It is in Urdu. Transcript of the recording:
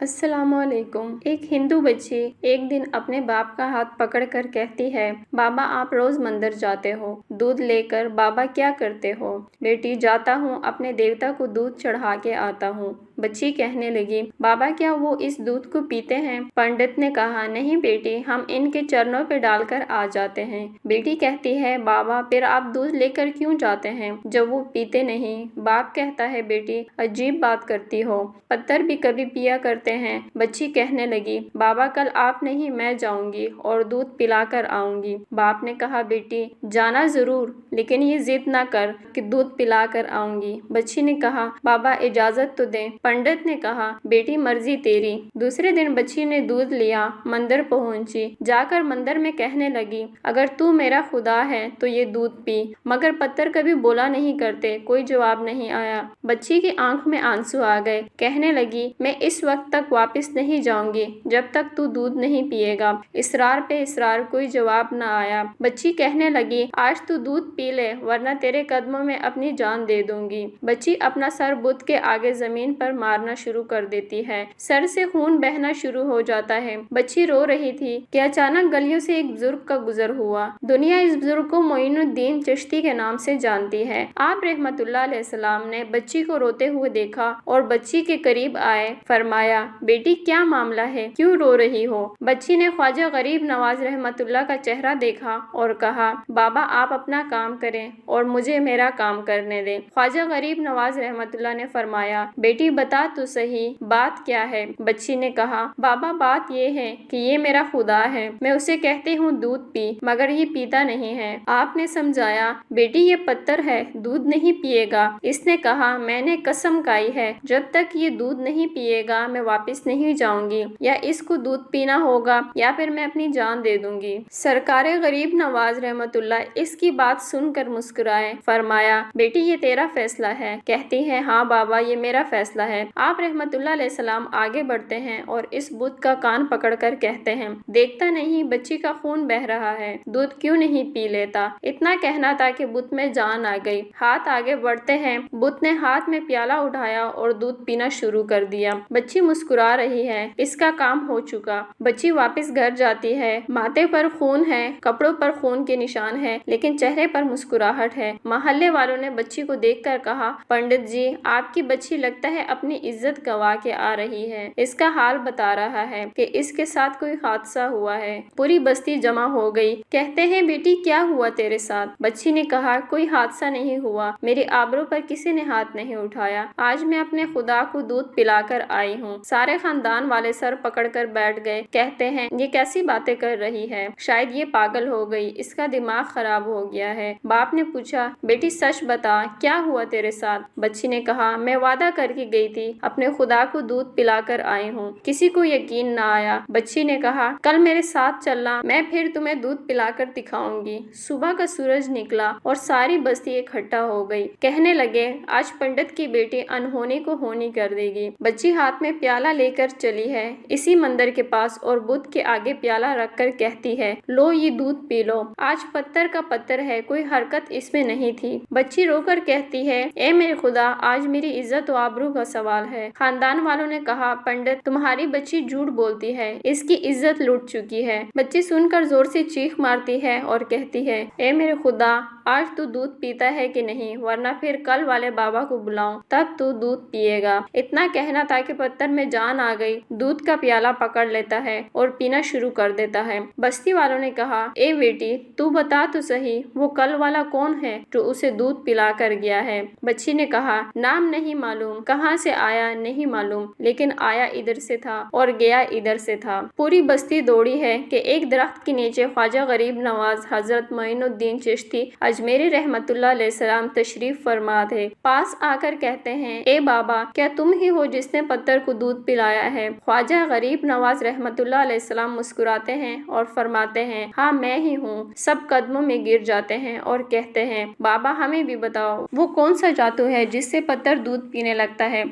السلام علیکم۔ ایک ہندو بچی ایک دن اپنے باپ کا ہاتھ پکڑ کر کہتی ہے، بابا آپ روز مندر جاتے ہو، دودھ لے کر بابا کیا کرتے ہو؟ بیٹی جاتا ہوں، اپنے دیوتا کو دودھ چڑھا کے آتا ہوں۔ بچی کہنے لگی، بابا کیا وہ اس دودھ کو پیتے ہیں؟ پنڈت نے کہا، نہیں بیٹی، ہم ان کے چرنوں پہ ڈال کر آ جاتے ہیں۔ بیٹی کہتی ہے، بابا پھر آپ دودھ لے کر کیوں جاتے ہیں جب وہ پیتے نہیں؟ باپ کہتا ہے، بیٹی عجیب بات کرتی ہو، پتھر بھی کبھی پیا کرتے ہیں۔ بچی کہنے لگی، بابا کل آپ نہیں میں جاؤں گی اور دودھ پلا کر آؤں گی۔ باپ نے کہا، بیٹی جانا ضرور، لیکن یہ ضد نہ کر کہ دودھ پلا کر آؤں گی۔ بچی نے کہا، بابا اجازت تو دیں۔ پنڈت نے کہا، بیٹی مرضی تیری۔ دوسرے دن بچی نے دودھ لیا، مندر پہنچی، جا کر مندر میں کہنے لگی، اگر تو میرا خدا ہے تو یہ دودھ پی۔ مگر پتھر کبھی بولا نہیں کرتے، کوئی جواب نہیں آیا۔ بچی کی آنکھ میں آنسو آ گئے، کہنے لگی، میں اس وقت تک واپس نہیں جاؤں گی جب تک تو دودھ نہیں پیے گا۔ اصرار پہ اصرار، کوئی جواب نہ آیا۔ بچی کہنے لگی، آج تو دودھ پی لے ورنہ تیرے قدموں میں اپنی جان دے دوں گی۔ بچی اپنا سر بت کے آگے زمین پر مارنا شروع کر دیتی ہے، سر سے خون بہنا شروع ہو جاتا ہے۔ بچی رو رہی تھی کہ اچانک گلیوں سے ایک بزرگ کا گزر ہوا۔ دنیا اس بزرگ کو معین الدین چشتی کے نام سے جانتی ہے۔ آپ رحمت اللہ علیہ السلام نے بچی کو روتے ہوئے دیکھا اور بچی کے قریب آئے، فرمایا، بیٹی کیا معاملہ ہے، کیوں رو رہی ہو؟ بچی نے خواجہ غریب نواز رحمت اللہ کا چہرہ دیکھا اور کہا، بابا آپ اپنا کام کریں اور مجھے میرا کام کرنے دیں۔ خواجہ غریب نواز رحمت اللہ نے فرمایا، بیٹی بتا تو صحیح بات کیا ہے؟ بچی نے کہا، بابا بات یہ ہے کہ یہ میرا خدا ہے، میں اسے کہتی ہوں دودھ پی، مگر یہ پیتا نہیں ہے۔ آپ نے سمجھایا، بیٹی یہ پتھر ہے، دودھ نہیں پیے گا۔ اس نے کہا، میں نے قسم کھائی ہے، جب تک یہ دودھ نہیں پیے گا میں واپس نہیں جاؤں گی، یا اس کو دودھ پینا ہوگا یا پھر میں اپنی جان دے دوں گی۔ سرکار غریب نواز رحمت اللہ اس کی بات سن کر مسکرائے، فرمایا، بیٹی یہ تیرا فیصلہ ہے؟ کہتی ہے، ہاں بابا یہ میرا فیصلہ ہے۔ آپ رحمت اللہ علیہ السلام آگے بڑھتے ہیں اور اس بت کا کان پکڑ کر کہتے ہیں، دیکھتا نہیں بچی کا خون بہ رہا ہے، دودھ کیوں نہیں پی لیتا؟ اتنا کہنا تھا کہ بت میں جان آ گئی۔ ہاتھ آگے بڑھتے ہیں، بت نے ہاتھ میں پیالہ اٹھایا اور دودھ پینا شروع کر دیا۔ بچی مسکرا رہی ہے، اس کا کام ہو چکا۔ بچی واپس گھر جاتی ہے، ماتھے پر خون ہے، کپڑوں پر خون کے نشان ہے، لیکن چہرے پر مسکراہٹ ہے۔ محلے والوں نے بچی کو دیکھ کر کہا، پنڈت جی آپ کی بچی لگتا ہے اپنی عزت گنوا کے آ رہی ہے، اس کا حال بتا رہا ہے کہ اس کے ساتھ کوئی حادثہ ہوا ہے۔ پوری بستی جمع ہو گئی، کہتے ہیں، بیٹی کیا ہوا تیرے ساتھ؟ بچی نے کہا، کوئی حادثہ نہیں ہوا، میری آبرو پر کسی نے ہاتھ نہیں اٹھایا، آج میں اپنے خدا کو دودھ پلا کر آئی ہوں۔ سارے خاندان والے سر پکڑ کر بیٹھ گئے، کہتے ہیں، یہ کیسی باتیں کر رہی ہے، شاید یہ پاگل ہو گئی، اس کا دماغ خراب ہو گیا ہے۔ باپ نے پوچھا، بیٹی سچ بتا کیا ہوا تیرے ساتھ؟ بچی نے کہا، میں وعدہ کر کے گئی تھی، اپنے خدا کو دودھ پلا کر آئی ہوں، کسی کو یقین نہ آیا۔ بچی نے کہا، کل میرے ساتھ چلنا، میں پھر تمہیں دودھ پلا کر دکھاؤں گی۔ صبح کا سورج نکلا اور ساری بستی اکٹھا ہو گئی، کہنے لگے، آج پنڈت کی بیٹی انہونی کو ہونی کر دے گی۔ بچی ہاتھ میں پیالہ لے کر چلی ہے، اسی مندر کے پاس اور بت کے آگے پیالہ رکھ کر کہتی ہے، لو یہ دودھ پی لو۔ آج پتھر کا پتھر ہے، کوئی حرکت اس میں نہیں تھی۔ بچی رو کر کہتی ہے، اے میرے خدا، آج میری عزت و آبرو کا سوال ہے۔ خاندان والوں نے کہا، پنڈت تمہاری بچی جھوٹ بولتی ہے، اس کی عزت لٹ چکی ہے۔ بچی سن کر زور سے چیخ مارتی ہے اور کہتی ہے، اے میرے خدا، آج تو دودھ پیتا ہے کہ نہیں، ورنہ پھر کل والے بابا کو بلاؤں، تب تو دودھ پیے گا۔ اتنا کہنا تھا کہ پتھر میں جان آ گئی، دودھ کا پیالہ پکڑ لیتا ہے اور پینا شروع کر دیتا ہے۔ بستی والوں نے کہا، اے بیٹی تو بتا تو صحیح، وہ کل والا کون ہے جو اسے دودھ پلا کر گیا ہے؟ بچی نے کہا، نام نہیں معلوم، کہاں سے آیا نہیں معلوم، لیکن آیا ادھر سے تھا اور گیا ادھر سے تھا۔ پوری بستی دوڑی ہے کہ ایک درخت کے نیچے خواجہ غریب نواز حضرت معین الدین چشتی اجمیری رحمت اللہ علیہ السلام تشریف فرما تھے۔ پاس آ کر کہتے ہیں، اے بابا کیا تم ہی ہو جس نے پتھر کو دودھ پلایا ہے؟ خواجہ غریب نواز رحمت اللہ علیہ السلام مسکراتے ہیں اور فرماتے ہیں، ہاں میں ہی ہوں۔ سب قدموں میں گر جاتے ہیں اور کہتے ہیں، بابا ہمیں بھی بتاؤ، وہ کون سا جادو ہے جس سے پتھر دودھ پینے لگتا ہے؟